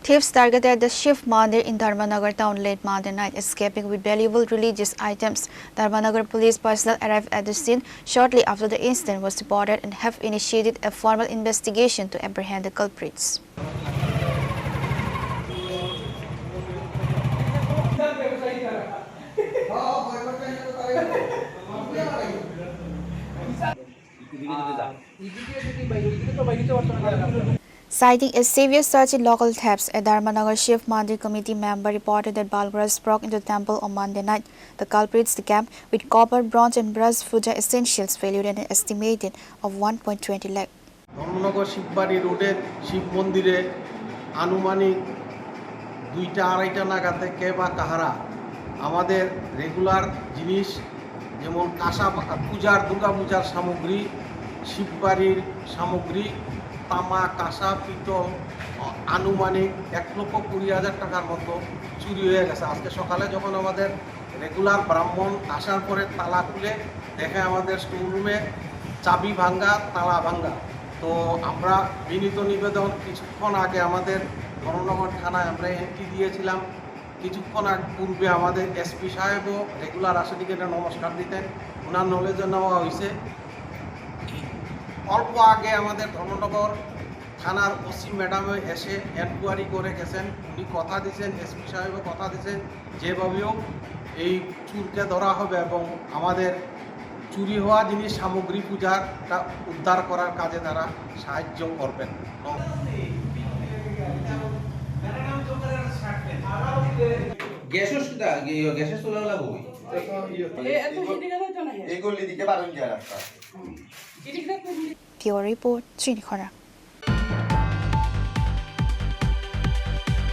Thieves targeted the Shiv Mandir in Dharmanagar town late Monday night, escaping with valuable religious items. Dharmanagar police personnel arrived at the scene shortly after the incident was reported and have initiated a formal investigation to apprehend the culprits. Citing a severe surge in local thefts, a Dharmanagar Shiv Mandir committee member reported that Balgraj broke into the temple on Monday night. The culprits scammed with copper, bronze and brass puja essentials valued at an estimated of 1.20 lakh. Dharmanagar Shibbari রোডের শিব মন্দিরে আনুমানিক 2টা-2:30 নাগাদ কে বা কাহারা আমাদের regular জিনিস যেমন কাঁসা পূজার দুর্গা পূজার সামগ্রী, শিববাড়ির সামগ্রী, তামা, কাঁসা, পিতল আনুমানিক 1,20,000 টাকার মতো চুরি হয়ে গেছে। আজকে সকালে যখন আমাদের রেগুলার ব্রাহ্মণ আসার পরে তালা খুলে দেখে আমাদের স্টোর রুমে চাবি ভাঙ্গা, তালা ভাঙ্গা। তো আমরা বিনীত নিবেদন কিছুক্ষণ আগে আমাদের ধর্মনগর থানায় আমরা এন্ট্রি দিয়েছিলাম। কিছুক্ষণ পূর্বে আমাদের এসপি সাহেবও রেগুলার আসে দিকে নমস্কার দিতেন, ওনার নলেজে নেওয়া হয়েছে। অল্প আগে আমাদের ধর্মনগর থানার ওসি ম্যাডামে এসে এনকোয়ারি করে গেছেন। উনি কথা দিয়েছেন, এসপি সাহেবও কথা দিয়েছেন যেভাবেও এই চুরকে ধরা হবে এবং আমাদের চুরি হওয়া জিনিস সামগ্রী পূজাটা উদ্ধার করার কাজে তারা সাহায্য করবেন। Pure Report, Srinikhara.